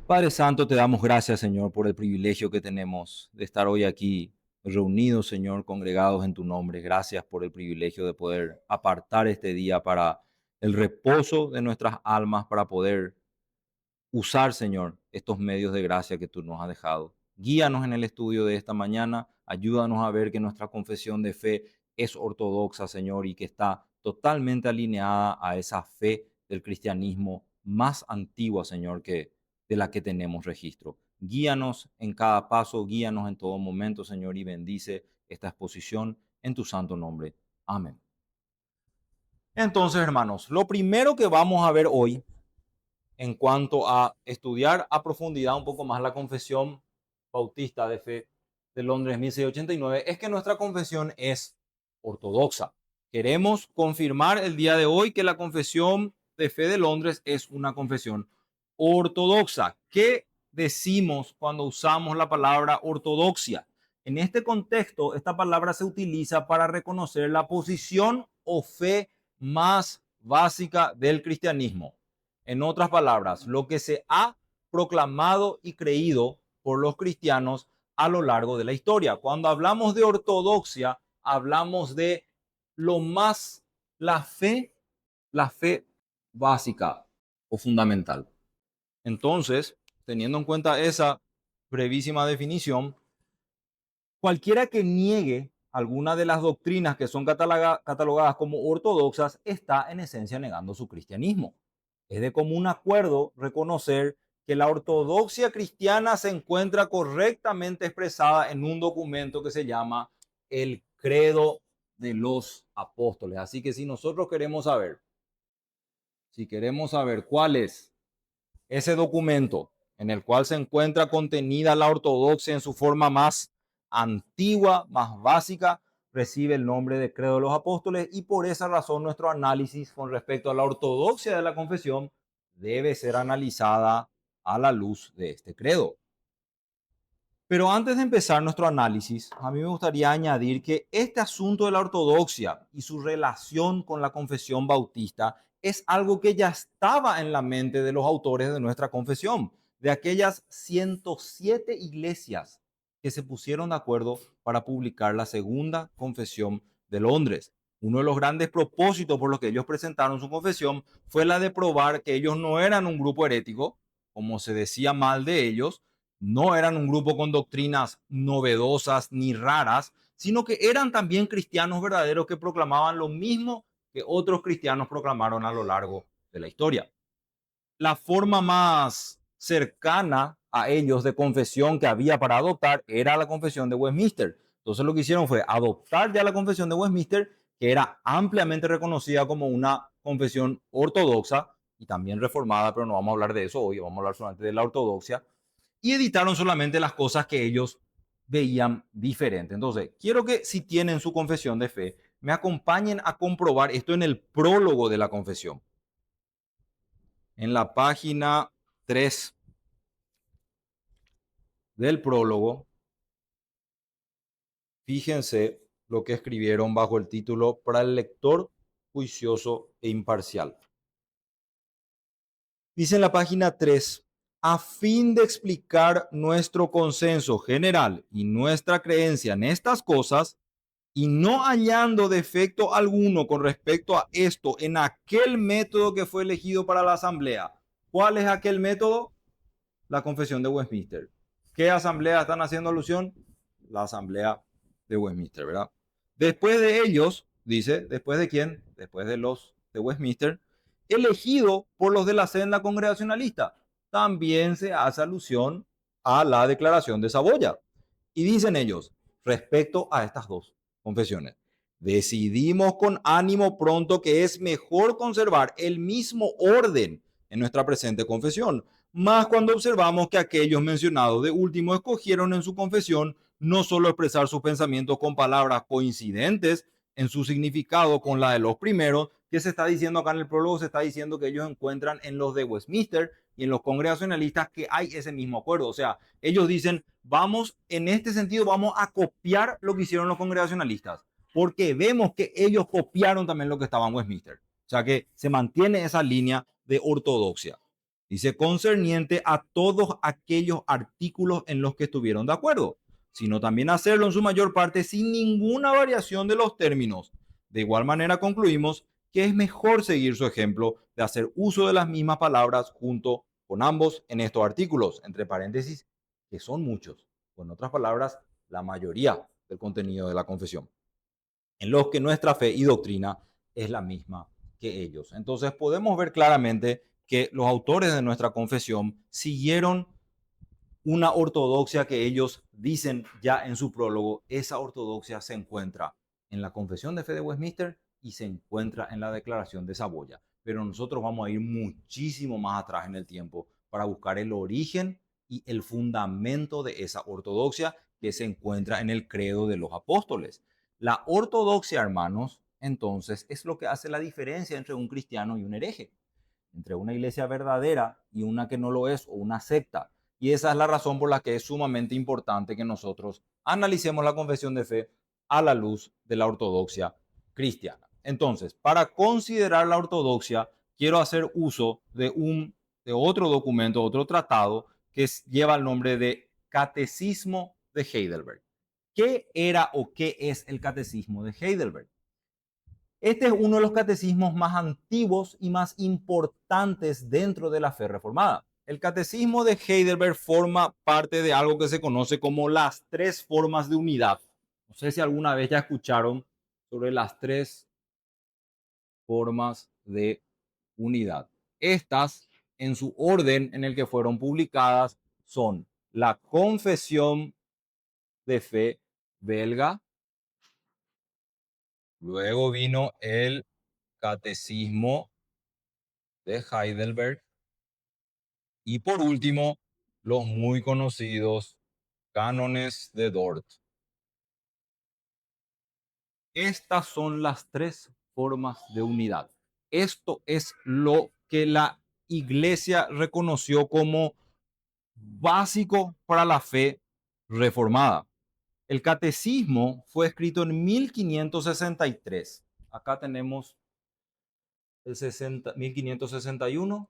Padre Santo, te damos gracias, Señor, por el privilegio que tenemos de estar hoy aquí reunidos, Señor, congregados en tu nombre. Gracias por el privilegio de poder apartar este día para el reposo de nuestras almas, para poder usar, Señor, estos medios de gracia que tú nos has dejado. Guíanos en el estudio de esta mañana, ayúdanos a ver que nuestra confesión de fe es ortodoxa, Señor, y que está totalmente alineada a esa fe del cristianismo más antigua, Señor, que de la que tenemos registro. Guíanos en cada paso, guíanos en todo momento, Señor, y bendice esta exposición en tu santo nombre. Amén. Entonces, hermanos, lo primero que vamos a ver hoy en cuanto a estudiar a profundidad un poco más la Confesión Bautista de Fe de Londres 1689 es que nuestra confesión es ortodoxa. Queremos confirmar el día de hoy que la Confesión de Fe de Londres es una confesión ortodoxa. ¿Qué decimos cuando usamos la palabra ortodoxia? En este contexto, esta palabra se utiliza para reconocer la posición o fe más básica del cristianismo. En otras palabras, lo que se ha proclamado y creído por los cristianos a lo largo de la historia. Cuando hablamos de ortodoxia, hablamos de lo más, la fe básica o fundamental. Entonces, teniendo en cuenta esa brevísima definición, cualquiera que niegue alguna de las doctrinas que son catalogadas como ortodoxas está en esencia negando su cristianismo. Es de común acuerdo reconocer que la ortodoxia cristiana se encuentra correctamente expresada en un documento que se llama el Credo de los Apóstoles. Así que si queremos saber cuál es ese documento en el cual se encuentra contenida la ortodoxia en su forma más antigua, más básica, recibe el nombre de Credo de los Apóstoles y por esa razón nuestro análisis con respecto a la ortodoxia de la confesión debe ser analizada a la luz de este credo. Pero antes de empezar nuestro análisis, a mí me gustaría añadir que este asunto de la ortodoxia y su relación con la confesión bautista es algo que ya estaba en la mente de los autores de nuestra confesión, de aquellas 107 iglesias que se pusieron de acuerdo para publicar la segunda confesión de Londres. Uno de los grandes propósitos por los que ellos presentaron su confesión fue la de probar que ellos no eran un grupo herético, como se decía mal de ellos, no eran un grupo con doctrinas novedosas ni raras, sino que eran también cristianos verdaderos que proclamaban lo mismo que otros cristianos proclamaron a lo largo de la historia. La forma más cercana a ellos de confesión que había para adoptar era la confesión de Westminster. Entonces lo que hicieron fue adoptar ya la confesión de Westminster, que era ampliamente reconocida como una confesión ortodoxa y también reformada, pero no vamos a hablar de eso hoy, vamos a hablar solamente de la ortodoxia, y editaron solamente las cosas que ellos veían diferente. Entonces, quiero que si tienen su confesión de fe, me acompañen a comprobar esto en el prólogo de la confesión. En la página 3 del prólogo, fíjense lo que escribieron bajo el título para el lector juicioso e imparcial. Dice en la página 3, a fin de explicar nuestro consenso general y nuestra creencia en estas cosas, y no hallando defecto alguno con respecto a esto en aquel método que fue elegido para la asamblea. ¿Cuál es aquel método? La confesión de Westminster. ¿Qué asamblea están haciendo alusión? La asamblea de Westminster, ¿verdad? Después de ellos, dice, ¿después de quién? Después de los de Westminster, elegido por los de la senda congregacionalista. También se hace alusión a la declaración de Saboya. Y dicen ellos, respecto a estas dos confesiones, decidimos con ánimo pronto que es mejor conservar el mismo orden en nuestra presente confesión, más cuando observamos que aquellos mencionados de último escogieron en su confesión no solo expresar sus pensamientos con palabras coincidentes en su significado con la de los primeros, que se está diciendo acá en el prólogo, se está diciendo que ellos encuentran en los de Westminster y en los congregacionalistas que hay ese mismo acuerdo. O sea, ellos dicen, vamos, en este sentido, vamos a copiar lo que hicieron los congregacionalistas, porque vemos que ellos copiaron también lo que estaba en Westminster. O sea que se mantiene esa línea de ortodoxia. Dice, concerniente a todos aquellos artículos en los que estuvieron de acuerdo, sino también hacerlo en su mayor parte sin ninguna variación de los términos. De igual manera concluimos que es mejor seguir su ejemplo de hacer uso de las mismas palabras junto con ambos en estos artículos, entre paréntesis, que son muchos, o en otras palabras, la mayoría del contenido de la confesión, en los que nuestra fe y doctrina es la misma que ellos. Entonces podemos ver claramente que los autores de nuestra confesión siguieron una ortodoxia que ellos dicen ya en su prólogo. Esa ortodoxia se encuentra en la Confesión de Fe de Westminster y se encuentra en la Declaración de Saboya. Pero nosotros vamos a ir muchísimo más atrás en el tiempo para buscar el origen y el fundamento de esa ortodoxia que se encuentra en el credo de los apóstoles. La ortodoxia, hermanos, entonces es lo que hace la diferencia entre un cristiano y un hereje, entre una iglesia verdadera y una que no lo es, o una secta. Y esa es la razón por la que es sumamente importante que nosotros analicemos la confesión de fe a la luz de la ortodoxia cristiana. Entonces, para considerar la ortodoxia, quiero hacer uso de otro documento, otro tratado que lleva el nombre de Catecismo de Heidelberg. ¿Qué era o qué es el Catecismo de Heidelberg? Este es uno de los catecismos más antiguos y más importantes dentro de la fe reformada. El catecismo de Heidelberg forma parte de algo que se conoce como las tres formas de unidad. No sé si alguna vez ya escucharon sobre las tres formas de unidad. Estas, en su orden en el que fueron publicadas, son la Confesión de Fe belga, luego vino el Catecismo de Heidelberg y por último los muy conocidos cánones de Dort. Estas son las tres formas de unidad. Esto es lo que la iglesia reconoció como básico para la fe reformada. El catecismo fue escrito en 1563. Acá tenemos el 1561,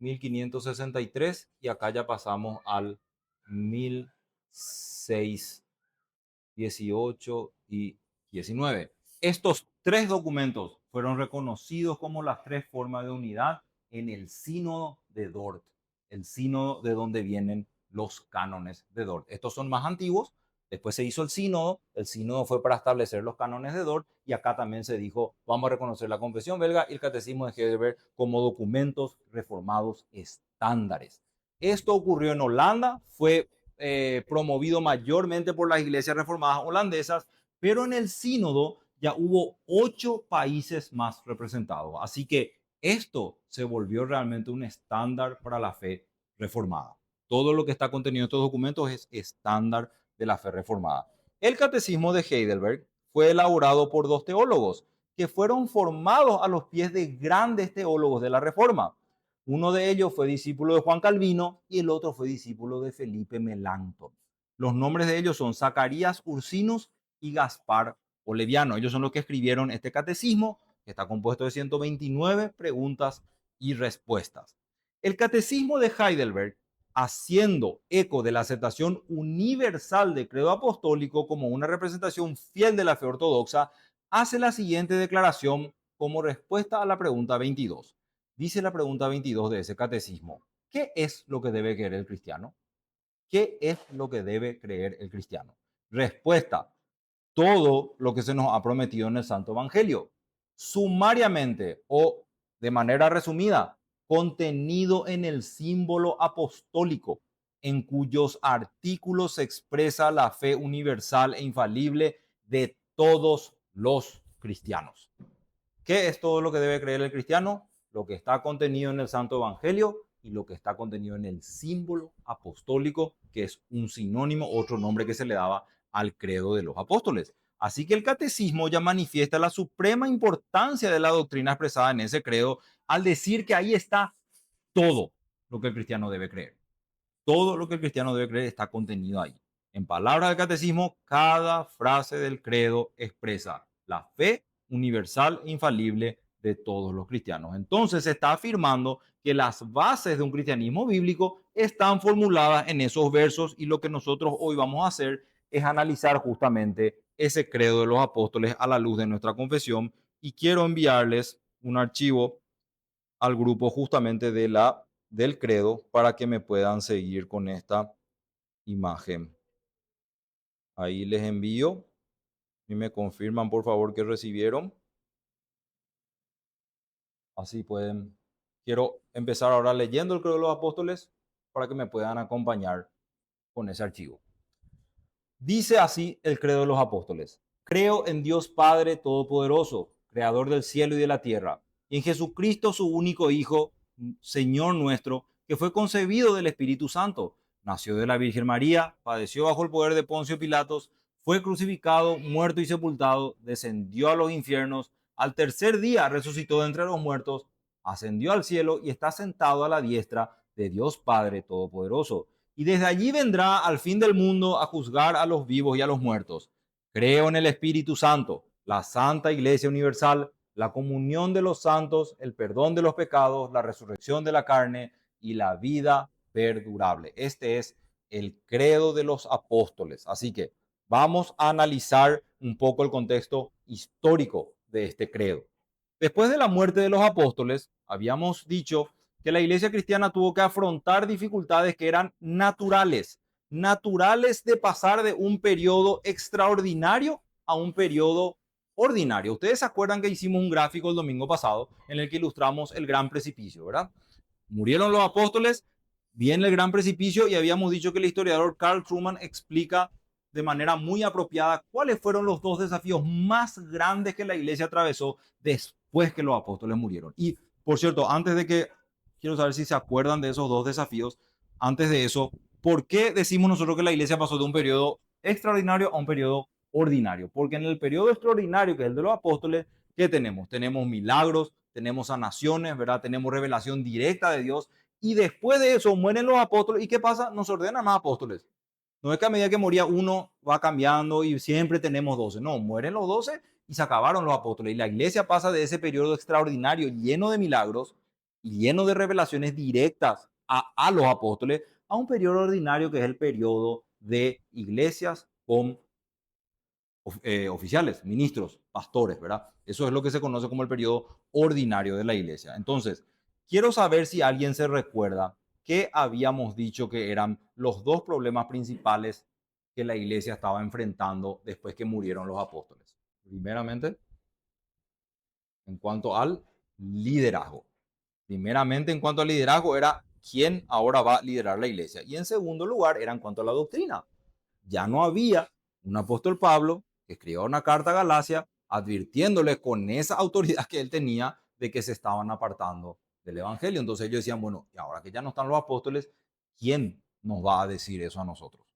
1563 y acá ya pasamos al 1618 y 19. Estos tres documentos fueron reconocidos como las tres formas de unidad en el sínodo de Dort, el sínodo de donde vienen los cánones de Dort. Estos son más antiguos. Después se hizo el sínodo fue para establecer los cánones de Dort y acá también se dijo, vamos a reconocer la confesión belga y el catecismo de Heidelberg como documentos reformados estándares. Esto ocurrió en Holanda, fue promovido mayormente por las iglesias reformadas holandesas, pero en el sínodo ya hubo 8 países más representados. Así que esto se volvió realmente un estándar para la fe reformada. Todo lo que está contenido en estos documentos es estándar de la fe reformada. El catecismo de Heidelberg fue elaborado por dos teólogos que fueron formados a los pies de grandes teólogos de la Reforma. Uno de ellos fue discípulo de Juan Calvino y el otro fue discípulo de Felipe Melanchthon. Los nombres de ellos son Zacarías Ursinus y Gaspar Oleviano. Ellos son los que escribieron este catecismo, que está compuesto de 129 preguntas y respuestas. El catecismo de Heidelberg, haciendo eco de la aceptación universal del credo apostólico como una representación fiel de la fe ortodoxa, hace la siguiente declaración como respuesta a la pregunta 22. Dice la pregunta 22 de ese catecismo: ¿qué es lo que debe creer el cristiano? ¿Qué es lo que debe creer el cristiano? Respuesta: todo lo que se nos ha prometido en el Santo Evangelio. Sumariamente o de manera resumida, contenido en el símbolo apostólico, en cuyos artículos se expresa la fe universal e infalible de todos los cristianos. ¿Qué es todo lo que debe creer el cristiano? Lo que está contenido en el Santo Evangelio y lo que está contenido en el símbolo apostólico, que es un sinónimo, otro nombre que se le daba al credo de los apóstoles. Así que el catecismo ya manifiesta la suprema importancia de la doctrina expresada en ese credo al decir que ahí está todo lo que el cristiano debe creer. Todo lo que el cristiano debe creer está contenido ahí. En palabras del catecismo, cada frase del credo expresa la fe universal e infalible de todos los cristianos. Entonces se está afirmando que las bases de un cristianismo bíblico están formuladas en esos versos y lo que nosotros hoy vamos a hacer es analizar justamente ese credo de los apóstoles a la luz de nuestra confesión y quiero enviarles un archivo al grupo justamente del credo para que me puedan seguir con esta imagen. Ahí les envío y me confirman por favor que recibieron. Así pueden. Quiero empezar ahora leyendo el credo de los apóstoles para que me puedan acompañar con ese archivo. Dice así el credo de los apóstoles. Creo en Dios Padre Todopoderoso, Creador del cielo y de la tierra, y en Jesucristo, su único Hijo, Señor nuestro, que fue concebido del Espíritu Santo, nació de la Virgen María, padeció bajo el poder de Poncio Pilatos, fue crucificado, muerto y sepultado, descendió a los infiernos, al tercer día resucitó de entre los muertos, ascendió al cielo y está sentado a la diestra de Dios Padre Todopoderoso. Y desde allí vendrá al fin del mundo a juzgar a los vivos y a los muertos. Creo en el Espíritu Santo, la Santa Iglesia Universal, la comunión de los santos, el perdón de los pecados, la resurrección de la carne y la vida perdurable. Este es el credo de los apóstoles. Así que vamos a analizar un poco el contexto histórico de este credo. Después de la muerte de los apóstoles, habíamos dicho que la iglesia cristiana tuvo que afrontar dificultades que eran naturales de pasar de un periodo extraordinario a un periodo ordinario. Ustedes se acuerdan que hicimos un gráfico el domingo pasado en el que ilustramos el gran precipicio, ¿verdad? Murieron los apóstoles, viene el gran precipicio y habíamos dicho que el historiador Carl Truman explica de manera muy apropiada cuáles fueron los dos desafíos más grandes que la iglesia atravesó después que los apóstoles murieron. Y, por cierto, antes de que, quiero saber si se acuerdan de esos dos desafíos, antes de eso, ¿por qué decimos nosotros que la iglesia pasó de un periodo extraordinario a un periodo ordinario? Porque en el periodo extraordinario, que es el de los apóstoles, ¿qué tenemos? Tenemos milagros, tenemos sanaciones, ¿verdad? Tenemos revelación directa de Dios. Y después de eso mueren los apóstoles. ¿Y qué pasa? Nos ordenan más apóstoles. No es que a medida que moría uno va cambiando y siempre tenemos 12. No, mueren los 12 y se acabaron los apóstoles. Y la iglesia pasa de ese periodo extraordinario lleno de milagros y lleno de revelaciones directas a los apóstoles a un periodo ordinario que es el periodo de iglesias con oficiales, ministros, pastores, ¿verdad? Eso es lo que se conoce como el periodo ordinario de la iglesia. Entonces, quiero saber si alguien se recuerda que habíamos dicho que eran los dos problemas principales que la iglesia estaba enfrentando después que murieron los apóstoles. Primeramente, en cuanto al liderazgo. Primeramente, en cuanto al liderazgo, era quién ahora va a liderar la iglesia. Y en segundo lugar, era en cuanto a la doctrina. Ya no había un apóstol Pablo que escribió una carta a Galacia advirtiéndole con esa autoridad que él tenía de que se estaban apartando del evangelio. Entonces ellos decían, bueno, y ahora que ya no están los apóstoles, ¿quién nos va a decir eso a nosotros?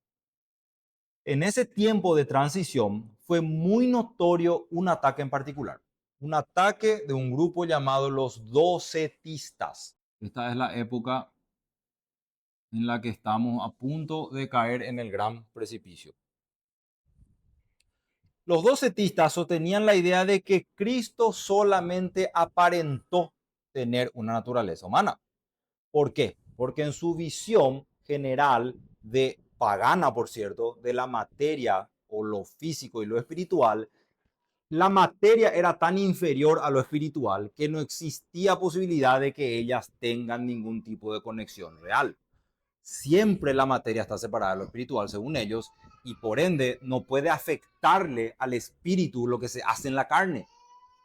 En ese tiempo de transición fue muy notorio un ataque en particular, un ataque de un grupo llamado los docetistas. Esta es la época en la que estamos a punto de caer en el gran precipicio. Los docetistas sostenían la idea de que Cristo solamente aparentó tener una naturaleza humana. ¿Por qué? Porque en su visión general de pagana, por cierto, de la materia o lo físico y lo espiritual, la materia era tan inferior a lo espiritual que no existía posibilidad de que ellas tengan ningún tipo de conexión real. Siempre la materia está separada de lo espiritual, según ellos, y por ende no puede afectarle al espíritu lo que se hace en la carne.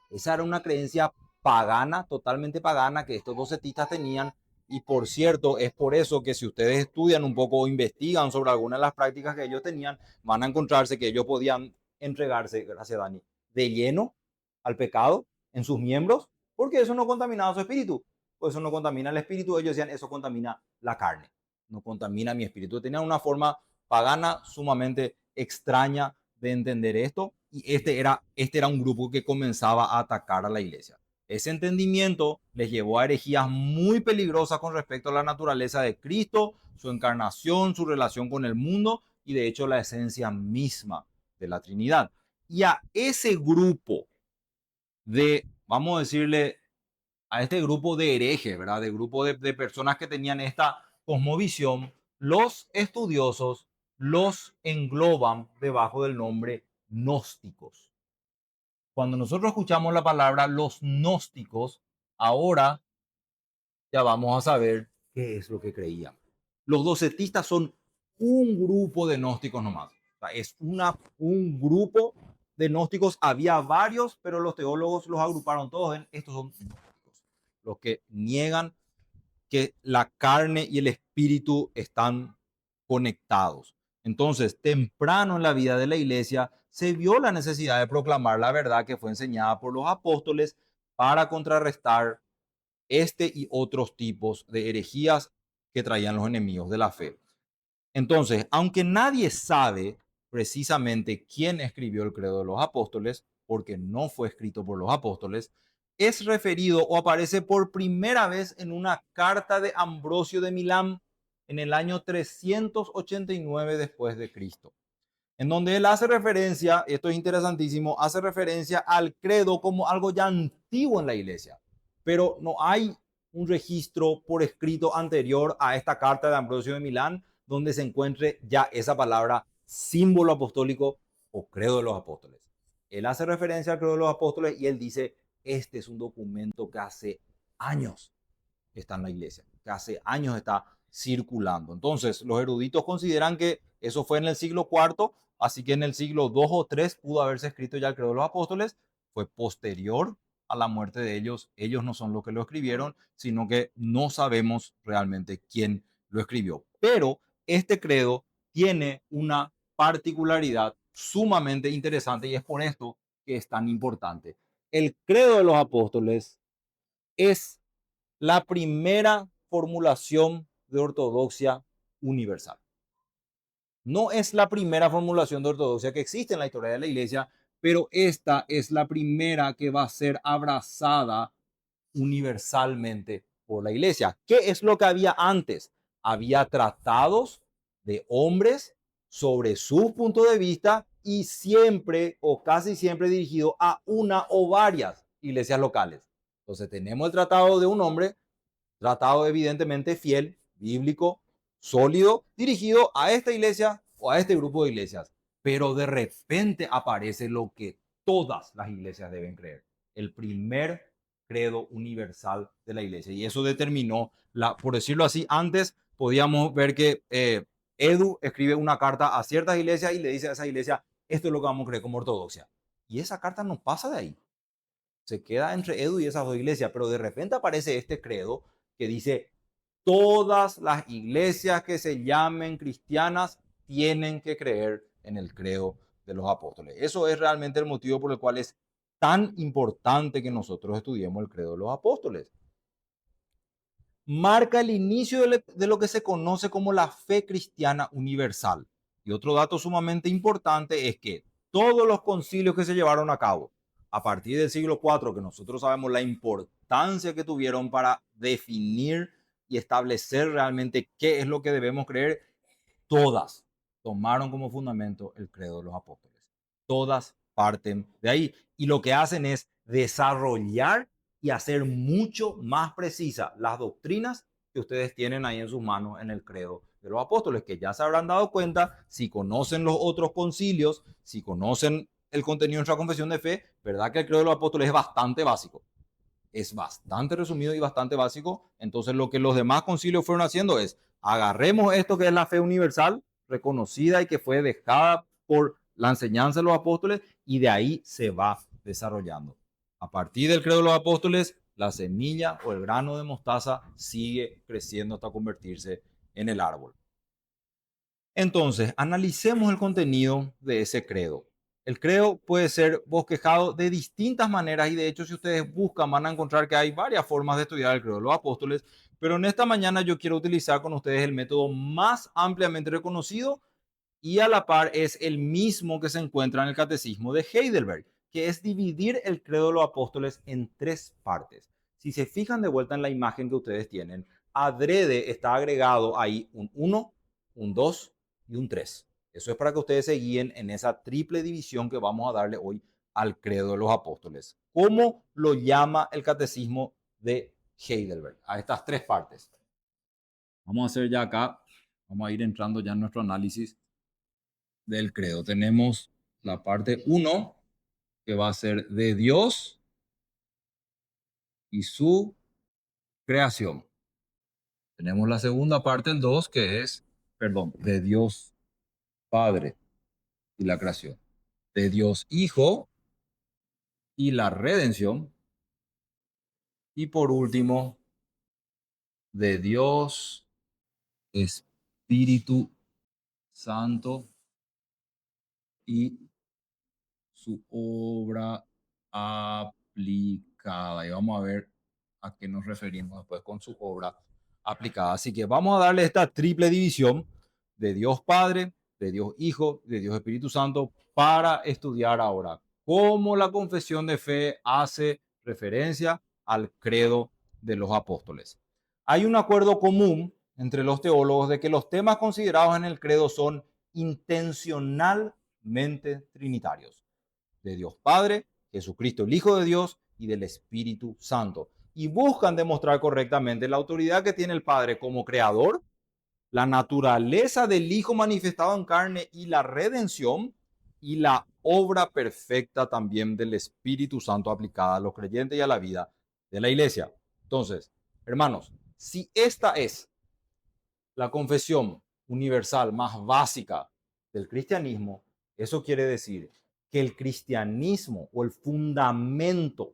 Esa era una creencia pagana, totalmente pagana, que estos docetistas tenían. Y por cierto, es por eso que si ustedes estudian un poco o investigan sobre algunas de las prácticas que ellos tenían, van a encontrarse que ellos podían entregarse, gracias Dani, de lleno al pecado en sus miembros, porque eso no contaminaba su espíritu. Pues eso no contamina el espíritu. Ellos decían, eso contamina la carne, no contamina mi espíritu. Tenían una forma pagana sumamente extraña de entender esto. Y este era un grupo que comenzaba a atacar a la iglesia. Ese entendimiento les llevó a herejías muy peligrosas con respecto a la naturaleza de Cristo, su encarnación, su relación con el mundo y de hecho la esencia misma de la Trinidad. Y a ese grupo de vamos a decirle, a este grupo de herejes, ¿verdad? De grupo de personas que tenían esta cosmovisión, los estudiosos los engloban debajo del nombre gnósticos. Cuando nosotros escuchamos la palabra los gnósticos, ahora ya vamos a saber qué es lo que creían. Los docetistas son un grupo de gnósticos nomás. O sea, es un grupo de gnósticos. Había varios, pero los teólogos los agruparon todos en estos son gnósticos. Los que niegan que la carne y el espíritu están conectados. Entonces, temprano en la vida de la iglesia se vio la necesidad de proclamar la verdad que fue enseñada por los apóstoles para contrarrestar este y otros tipos de herejías que traían los enemigos de la fe. Entonces, aunque nadie sabe precisamente quién escribió el credo de los apóstoles, porque no fue escrito por los apóstoles, es referido o aparece por primera vez en una carta de Ambrosio de Milán en el año 389 después de Cristo, en donde él hace referencia, esto es interesantísimo, hace referencia al credo como algo ya antiguo en la iglesia, pero no hay un registro por escrito anterior a esta carta de Ambrosio de Milán donde se encuentre ya esa palabra símbolo apostólico o credo de los apóstoles. Él hace referencia al credo de los apóstoles y él dice, este es un documento que hace años está en la iglesia, que hace años está circulando. Entonces, los eruditos consideran que eso fue en el siglo IV, así que en el siglo II o III pudo haberse escrito ya el credo de los apóstoles, fue posterior a la muerte de ellos. Ellos no son los que lo escribieron, sino que no sabemos realmente quién lo escribió. Pero este credo tiene una particularidad sumamente interesante y es por esto que es tan importante. El credo de los apóstoles es la primera formulación de ortodoxia universal. No es la primera formulación de ortodoxia que existe en la historia de la iglesia, pero esta es la primera que va a ser abrazada universalmente por la iglesia. ¿Qué es lo que había antes? Había tratados de hombres sobre su punto de vista y siempre o casi siempre dirigido a una o varias iglesias locales. Entonces tenemos el tratado de un hombre, tratado evidentemente fiel, bíblico, sólido, dirigido a esta iglesia o a este grupo de iglesias. Pero de repente aparece lo que todas las iglesias deben creer. El primer credo universal de la iglesia. Y eso determinó, por decirlo así, antes podíamos ver que Edu escribe una carta a ciertas iglesias y le dice a esa iglesia, esto es lo que vamos a creer como ortodoxia. Y esa carta no pasa de ahí. Se queda entre Edu y esas dos iglesias, pero de repente aparece este credo que dice, todas las iglesias que se llamen cristianas tienen que creer en el credo de los apóstoles. Eso es realmente el motivo por el cual es tan importante que nosotros estudiemos el credo de los apóstoles. Marca el inicio de lo que se conoce como la fe cristiana universal. Y otro dato sumamente importante es que todos los concilios que se llevaron a cabo a partir del siglo IV, que nosotros sabemos la importancia que tuvieron para definir y establecer realmente qué es lo que debemos creer, todas tomaron como fundamento el credo de los apóstoles. Todas parten de ahí. Y lo que hacen es desarrollar y hacer mucho más precisa las doctrinas que ustedes tienen ahí en sus manos en el credo de los apóstoles, que ya se habrán dado cuenta, si conocen los otros concilios, si conocen el contenido de nuestra confesión de fe, verdad que el credo de los apóstoles es bastante básico. Es bastante resumido y bastante básico. Entonces lo que los demás concilios fueron haciendo es, agarremos esto que es la fe universal, reconocida y que fue dejada por la enseñanza de los apóstoles, y de ahí se va desarrollando. A partir del credo de los apóstoles, la semilla o el grano de mostaza sigue creciendo hasta convertirse en el árbol. Entonces, analicemos el contenido de ese credo. El credo puede ser bosquejado de distintas maneras y de hecho si ustedes buscan van a encontrar que hay varias formas de estudiar el credo de los apóstoles, pero en esta mañana yo quiero utilizar con ustedes el método más ampliamente reconocido y a la par es el mismo que se encuentra en el catecismo de Heidelberg, que es dividir el credo de los apóstoles en tres partes. Si se fijan de vuelta en la imagen que ustedes tienen, adrede está agregado ahí un 1, un 2 y un 3. Eso es para que ustedes se guíen en esa triple división que vamos a darle hoy al credo de los apóstoles. ¿Cómo lo llama el catecismo de Heidelberg? A estas tres partes. Vamos a hacer ya acá, vamos a ir entrando ya en nuestro análisis del credo. Tenemos la parte 1, que va a ser de Dios y su creación. Tenemos la segunda parte, el 2, que es, perdón, de Dios Padre y la creación. De Dios Hijo y la redención. Y por último, de Dios Espíritu Santo y su obra aplicada. Y vamos a ver a qué nos referimos después con su obra aplicada. Así que vamos a darle esta triple división de Dios Padre, de Dios Hijo, de Dios Espíritu Santo para estudiar ahora cómo la confesión de fe hace referencia al credo de los apóstoles. Hay un acuerdo común entre los teólogos de que los temas considerados en el credo son intencionalmente trinitarios: de Dios Padre, Jesucristo el Hijo de Dios y del Espíritu Santo. Y buscan demostrar correctamente la autoridad que tiene el Padre como creador, la naturaleza del Hijo manifestado en carne y la redención, y la obra perfecta también del Espíritu Santo aplicada a los creyentes y a la vida de la iglesia. Entonces, hermanos, si esta es la confesión universal más básica del cristianismo, eso quiere decir que el cristianismo o el fundamento,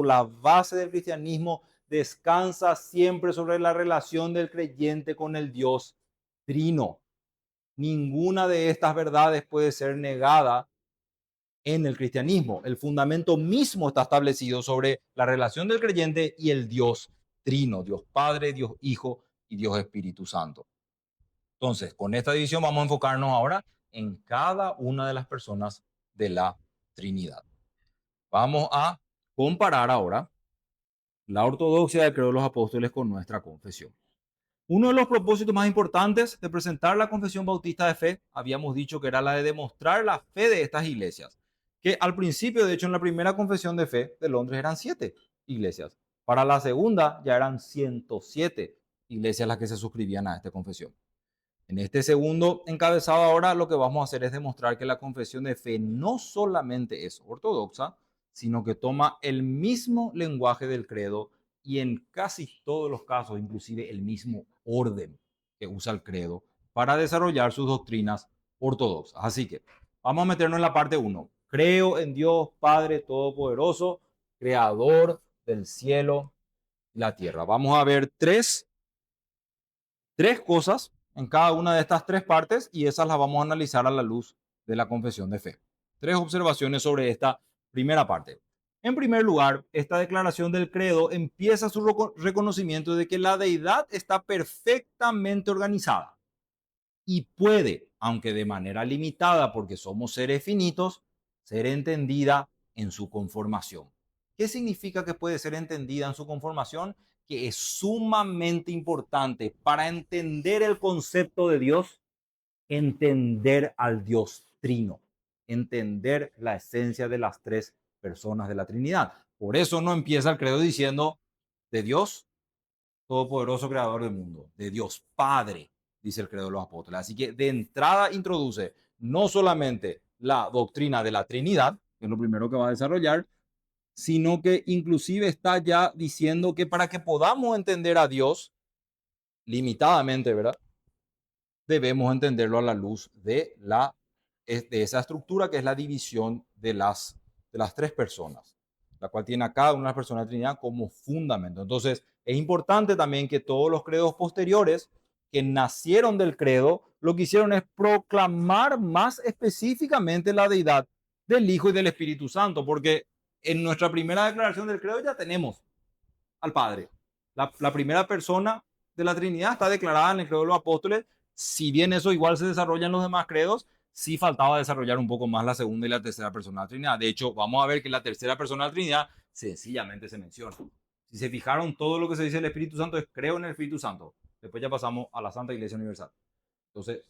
la base del cristianismo descansa siempre sobre la relación del creyente con el Dios trino. Ninguna de estas verdades puede ser negada en el cristianismo. El fundamento mismo está establecido sobre la relación del creyente y el Dios trino: Dios Padre, Dios Hijo y Dios Espíritu Santo. Entonces, con esta división vamos a enfocarnos ahora en cada una de las personas de la Trinidad. Vamos a comparar ahora la ortodoxia del credo de los apóstoles con nuestra confesión. Uno de los propósitos más importantes de presentar la confesión bautista de fe, habíamos dicho que era la de demostrar la fe de estas iglesias, que al principio, de hecho, en la primera confesión de fe de Londres eran 7 iglesias. Para la segunda ya eran 107 iglesias las que se suscribían a esta confesión. En este segundo encabezado ahora lo que vamos a hacer es demostrar que la confesión de fe no solamente es ortodoxa, sino que toma el mismo lenguaje del credo y en casi todos los casos inclusive el mismo orden que usa el credo para desarrollar sus doctrinas ortodoxas. Así que vamos a meternos en la parte 1. Creo en Dios Padre Todopoderoso, Creador del cielo y la tierra. Vamos a ver tres cosas en cada una de estas tres partes y esas las vamos a analizar a la luz de la confesión de fe. 3 observaciones sobre esta primera parte. En primer lugar, esta declaración del credo empieza su reconocimiento de que la deidad está perfectamente organizada y puede, aunque de manera limitada porque somos seres finitos, ser entendida en su conformación. ¿Qué significa que puede ser entendida en su conformación? Que es sumamente importante para entender el concepto de Dios, entender al Dios trino, entender la esencia de las tres personas de la Trinidad. Por eso no empieza el credo diciendo de Dios Todopoderoso, creador del mundo, de Dios Padre, dice el credo de los apóstoles. Así que de entrada introduce no solamente la doctrina de la Trinidad, que es lo primero que va a desarrollar, sino que inclusive está ya diciendo que para que podamos entender a Dios limitadamente, ¿verdad? Debemos entenderlo a la luz de esa estructura que es la división de las tres personas, la cual tiene a cada una de las personas de la Trinidad como fundamento. Entonces, es importante también que todos los credos posteriores que nacieron del credo, lo que hicieron es proclamar más específicamente la deidad del Hijo y del Espíritu Santo, porque en nuestra primera declaración del credo ya tenemos al Padre. La primera persona de la Trinidad está declarada en el credo de los apóstoles. Si bien eso igual se desarrolla en los demás credos, sí faltaba desarrollar un poco más la segunda y la tercera persona de la Trinidad. De hecho, vamos a ver que la tercera persona de la Trinidad sencillamente se menciona. Si se fijaron, todo lo que se dice del Espíritu Santo es creo en el Espíritu Santo. Después ya pasamos a la Santa Iglesia Universal. Entonces,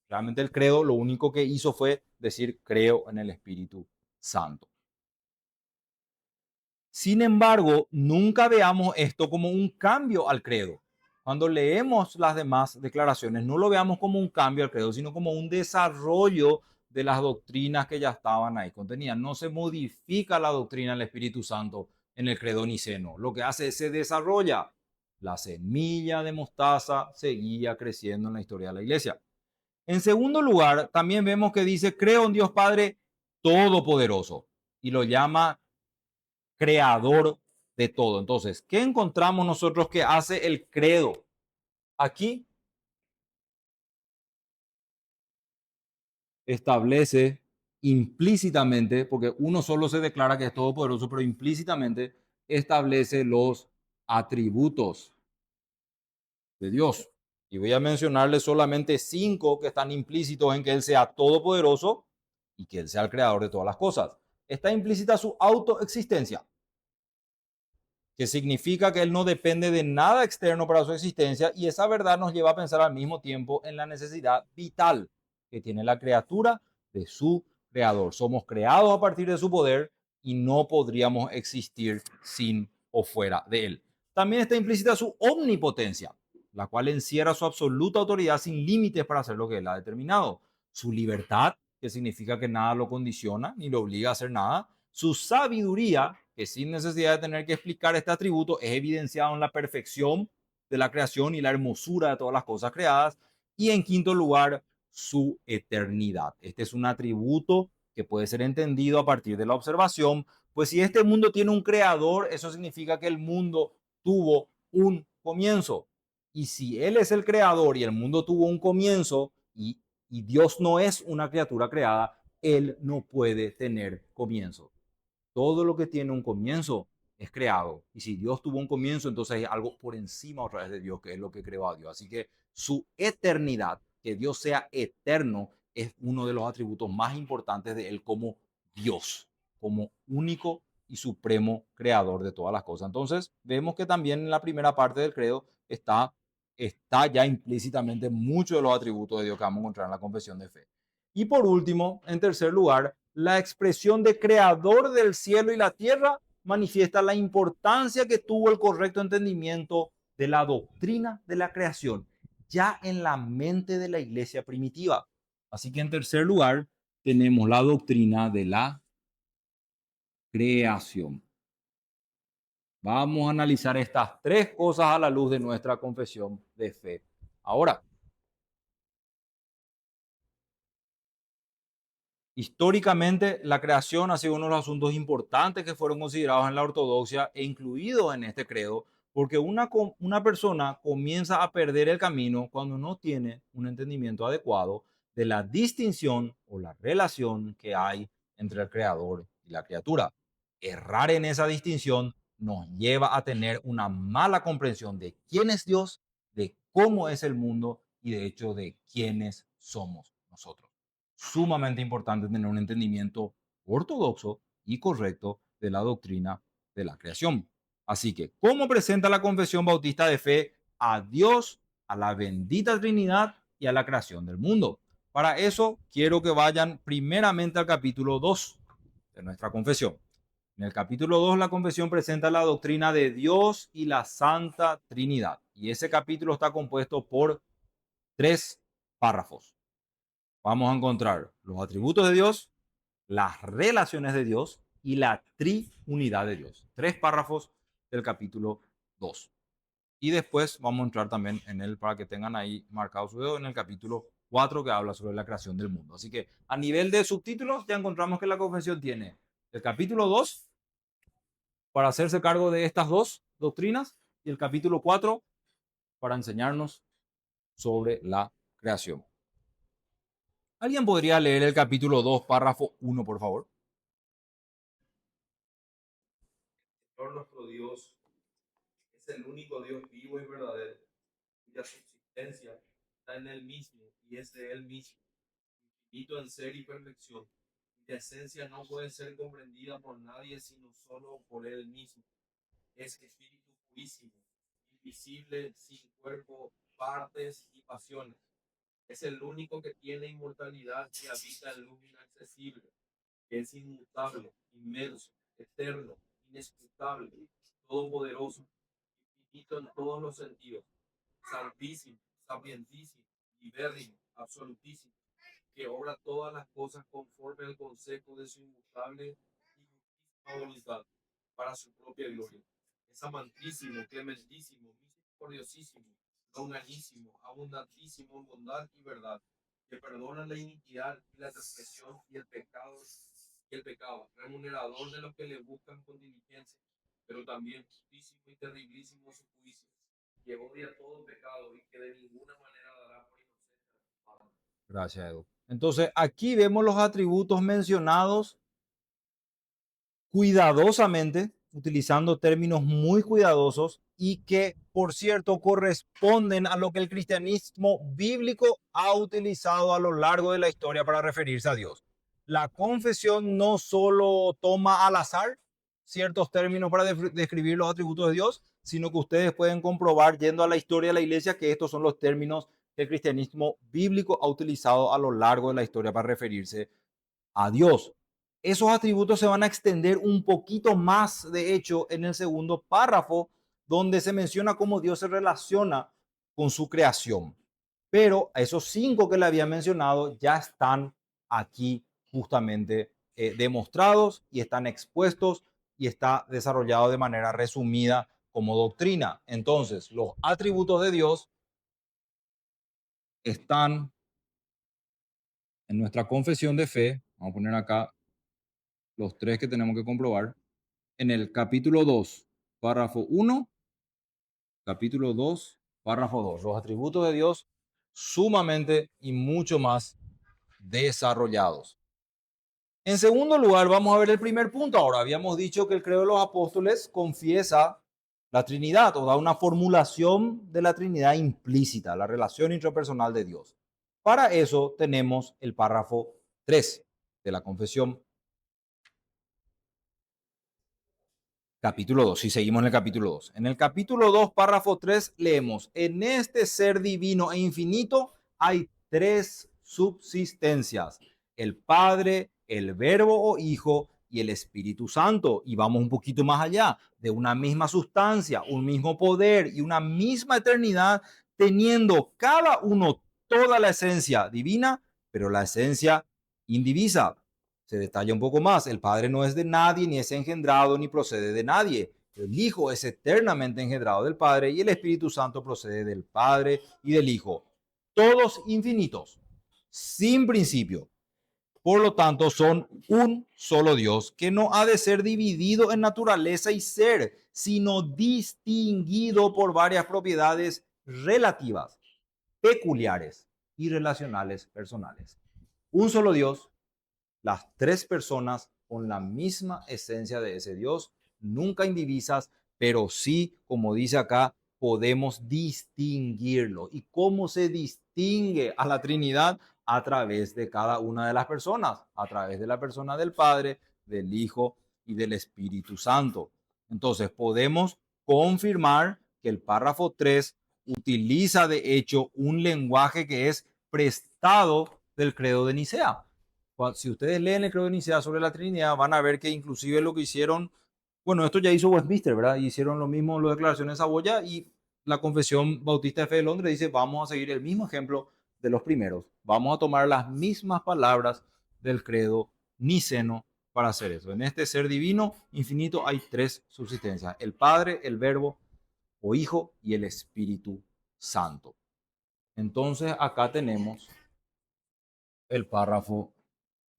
realmente el credo lo único que hizo fue decir creo en el Espíritu santo. Sin embargo, nunca veamos esto como un cambio al credo. Cuando leemos las demás declaraciones, no lo veamos como un cambio al credo, sino como un desarrollo de las doctrinas que ya estaban ahí contenidas. No se modifica la doctrina del Espíritu Santo en el credo niceno. Lo que hace es se desarrolla. La semilla de mostaza seguía creciendo en la historia de la iglesia. En segundo lugar, también vemos que dice, creo en Dios Padre Todopoderoso y lo llama creador de todo. Entonces, ¿qué encontramos nosotros que hace el credo? Aquí establece implícitamente, porque uno solo se declara que es todopoderoso, pero implícitamente establece los atributos de Dios. Y voy a mencionarles solamente 5 que están implícitos en que Él sea todopoderoso y que Él sea el creador de todas las cosas. Está implícita su autoexistencia, que significa que Él no depende de nada externo para su existencia, y esa verdad nos lleva a pensar al mismo tiempo en la necesidad vital que tiene la criatura de su creador. Somos creados a partir de su poder y no podríamos existir sin o fuera de Él. También está implícita su omnipotencia, la cual encierra su absoluta autoridad sin límites para hacer lo que Él ha determinado. Su libertad, que significa que nada lo condiciona ni lo obliga a hacer nada. Su sabiduría, que sin necesidad de tener que explicar este atributo, es evidenciado en la perfección de la creación y la hermosura de todas las cosas creadas. Y en quinto lugar, su eternidad. Este es un atributo que puede ser entendido a partir de la observación, pues si este mundo tiene un creador, eso significa que el mundo tuvo un comienzo. Y si Él es el creador y el mundo tuvo un comienzo y Dios no es una criatura creada, Él no puede tener comienzo. Todo lo que tiene un comienzo es creado. Y si Dios tuvo un comienzo, entonces hay algo por encima otra vez de Dios, que es lo que creó a Dios. Así que su eternidad, que Dios sea eterno, es uno de los atributos más importantes de Él como Dios, como único y supremo creador de todas las cosas. Entonces, vemos que también en la primera parte del credo está ya implícitamente muchos de los atributos de Dios que vamos a encontrar en la confesión de fe. Y por último, en tercer lugar, la expresión de creador del cielo y la tierra manifiesta la importancia que tuvo el correcto entendimiento de la doctrina de la creación ya en la mente de la iglesia primitiva. Así que en tercer lugar tenemos la doctrina de la creación. Vamos a analizar estas 3 cosas a la luz de nuestra confesión de fe. Ahora, históricamente, la creación ha sido uno de los asuntos importantes que fueron considerados en la ortodoxia e incluidos en este credo, porque una persona comienza a perder el camino cuando no tiene un entendimiento adecuado de la distinción o la relación que hay entre el creador y la criatura. Errar en esa distinción nos lleva a tener una mala comprensión de quién es Dios, de cómo es el mundo y de hecho de quiénes somos nosotros. Sumamente importante tener un entendimiento ortodoxo y correcto de la doctrina de la creación. Así que, ¿cómo presenta la Confesión Bautista de Fe a Dios, a la bendita Trinidad y a la creación del mundo? Para eso, quiero que vayan primeramente al capítulo 2 de nuestra confesión. En el capítulo 2, la confesión presenta la doctrina de Dios y la Santa Trinidad. Y ese capítulo está compuesto por 3 párrafos. Vamos a encontrar los atributos de Dios, las relaciones de Dios y la triunidad de Dios. 3 párrafos del capítulo 2. Y después vamos a entrar también en él para que tengan ahí marcado su dedo en el capítulo 4 que habla sobre la creación del mundo. Así que a nivel de subtítulos ya encontramos que la confesión tiene el capítulo 2 para hacerse cargo de estas 2 doctrinas y el capítulo 4 para enseñarnos sobre la creación. ¿Alguien podría leer el capítulo 2, párrafo 1, por favor? Señor nuestro Dios es el único Dios vivo y verdadero, cuya subsistencia está en Él mismo y es de Él mismo, infinito en ser y perfección, cuya esencia no puede ser comprendida por nadie sino solo por Él mismo. Es espíritu purísimo, invisible, sin cuerpo, partes y pasiones. Es el único que tiene inmortalidad y habita en luz inaccesible. que es inmutable, inmenso, eterno, inescrutable, todopoderoso, infinito en todos los sentidos, santísimo, sapientísimo, libérrimo, absolutísimo, que obra todas las cosas conforme al consejo de su inmutable y justísima voluntad, para su propia gloria. Es amantísimo, clementísimo, misericordiosísimo, longanísimo, abundantísimo en bondad y verdad, que perdona la iniquidad y la transgresión y el pecado, remunerador de los que le buscan con diligencia, pero también justísimo y terriblísimo su juicio, que odia todo pecado y que de ninguna manera dará por inocente a su padre. Gracias, Edu. Entonces, aquí vemos los atributos mencionados cuidadosamente, utilizando términos muy cuidadosos y que, por cierto, corresponden a lo que el cristianismo bíblico ha utilizado a lo largo de la historia para referirse a Dios. La confesión no solo toma al azar ciertos términos para describir los atributos de Dios, sino que ustedes pueden comprobar yendo a la historia de la iglesia que estos son los términos que el cristianismo bíblico ha utilizado a lo largo de la historia para referirse a Dios. Esos atributos se van a extender un poquito más, de hecho, en el segundo párrafo, donde se menciona cómo Dios se relaciona con su creación. Pero esos 5 que le había mencionado ya están aquí justamente demostrados y están expuestos y está desarrollado de manera resumida como doctrina. Entonces, los atributos de Dios están en nuestra confesión de fe. Vamos a poner acá los 3 que tenemos que comprobar. En el capítulo 2, párrafo 1, capítulo 2, párrafo 2. Los atributos de Dios sumamente y mucho más desarrollados. En segundo lugar, vamos a ver el primer punto. Ahora, habíamos dicho que el credo de los apóstoles confiesa la Trinidad o da una formulación de la Trinidad implícita, la relación intrapersonal de Dios. Para eso tenemos el párrafo 3 de la confesión. Capítulo 2, si seguimos en el capítulo 2. En el capítulo 2, párrafo 3, leemos, en este ser divino e infinito hay 3 subsistencias, el Padre, el Verbo o Hijo y el Espíritu Santo. Y vamos un poquito más allá, de una misma sustancia, un mismo poder y una misma eternidad, teniendo cada uno toda la esencia divina, pero la esencia indivisa. Se detalla un poco más, el Padre no es de nadie, ni es engendrado, ni procede de nadie. El Hijo es eternamente engendrado del Padre y el Espíritu Santo procede del Padre y del Hijo. Todos infinitos, sin principio. Por lo tanto, son un solo Dios que no ha de ser dividido en naturaleza y ser, sino distinguido por varias propiedades relativas, peculiares y relacionales personales. Un solo Dios, las 3 personas con la misma esencia de ese Dios, nunca indivisas, pero sí, como dice acá, podemos distinguirlo. ¿Y cómo se distingue a la Trinidad? A través de cada una de las personas, a través de la persona del Padre, del Hijo y del Espíritu Santo. Entonces, podemos confirmar que el párrafo 3 utiliza de hecho un lenguaje que es prestado del credo de Nicea. Si ustedes leen el credo de Nicea sobre la Trinidad, van a ver que inclusive lo que hicieron, bueno, esto ya hizo Westminster, ¿verdad? Hicieron lo mismo las declaraciones de Saboya y la Confesión Bautista de Fe de Londres dice, vamos a seguir el mismo ejemplo de los primeros. Vamos a tomar las mismas palabras del credo niceno para hacer eso. En este ser divino infinito hay 3 subsistencias, el Padre, el Verbo o Hijo y el Espíritu Santo. Entonces acá tenemos el párrafo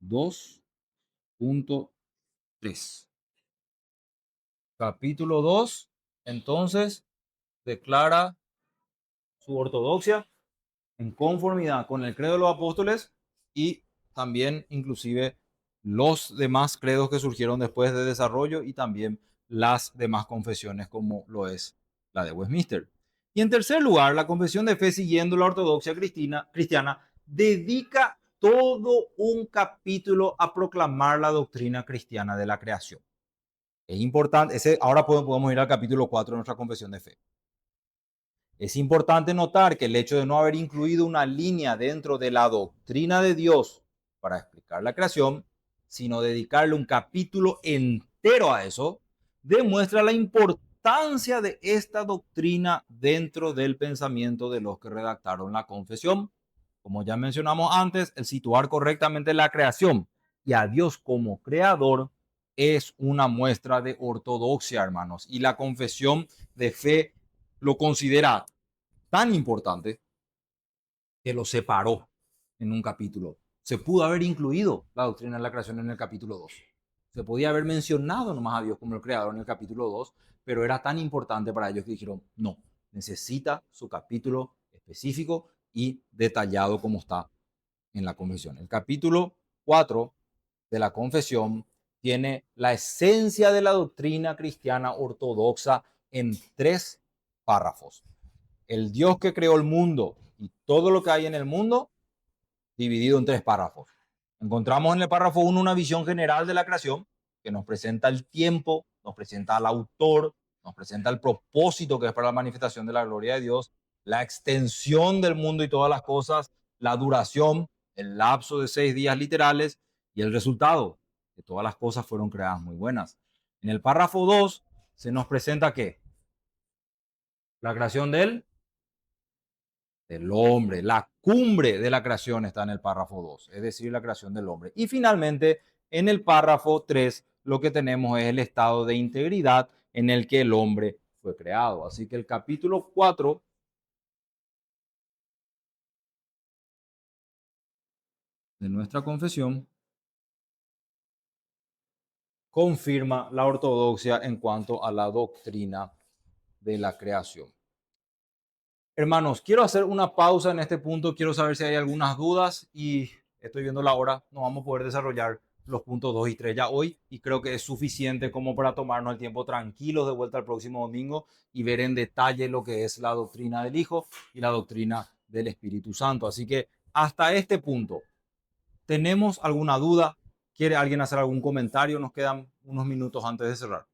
2.3. Capítulo 2, entonces, declara su ortodoxia en conformidad con el credo de los apóstoles y también inclusive los demás credos que surgieron después de desarrollo y también las demás confesiones como lo es la de Westminster. Y en tercer lugar, la confesión de fe siguiendo la ortodoxia cristiana dedica todo un capítulo a proclamar la doctrina cristiana de la creación. Es importante, ahora podemos ir al capítulo 4 de nuestra confesión de fe. Es importante notar que el hecho de no haber incluido una línea dentro de la doctrina de Dios para explicar la creación sino dedicarle un capítulo entero a eso, demuestra la importancia de esta doctrina dentro del pensamiento de los que redactaron la confesión. Como ya mencionamos antes, el situar correctamente la creación y a Dios como creador es una muestra de ortodoxia, hermanos, y la confesión de fe lo considera tan importante que lo separó en un capítulo. Se pudo haber incluido la doctrina de la creación en el capítulo 2. Se podía haber mencionado nomás a Dios como el creador en el capítulo 2, pero era tan importante para ellos que dijeron, no, necesita su capítulo específico y detallado como está en la confesión. El capítulo 4 de la confesión tiene la esencia de la doctrina cristiana ortodoxa en 3 párrafos. El Dios que creó el mundo y todo lo que hay en el mundo dividido en 3 párrafos. Encontramos en el párrafo 1 una visión general de la creación que nos presenta el tiempo, nos presenta al autor, nos presenta el propósito que es para la manifestación de la gloria de Dios, la extensión del mundo y todas las cosas, la duración, el lapso de 6 días literales y el resultado, que todas las cosas fueron creadas muy buenas. En el párrafo 2 se nos presenta ¿qué? La creación del hombre. La cumbre de la creación está en el párrafo 2, es decir, la creación del hombre. Y finalmente, en el párrafo 3, lo que tenemos es el estado de integridad en el que el hombre fue creado. Así que el capítulo 4 de nuestra confesión confirma la ortodoxia en cuanto a la doctrina de la creación. Hermanos, quiero hacer una pausa en este punto, quiero saber si hay algunas dudas y estoy viendo la hora, no vamos a poder desarrollar los puntos 2 y 3 ya hoy y creo que es suficiente como para tomarnos el tiempo tranquilos de vuelta al próximo domingo y ver en detalle lo que es la doctrina del Hijo y la doctrina del Espíritu Santo. Así que hasta este punto, ¿tenemos alguna duda? ¿Quiere alguien hacer algún comentario? Nos quedan unos minutos antes de cerrar.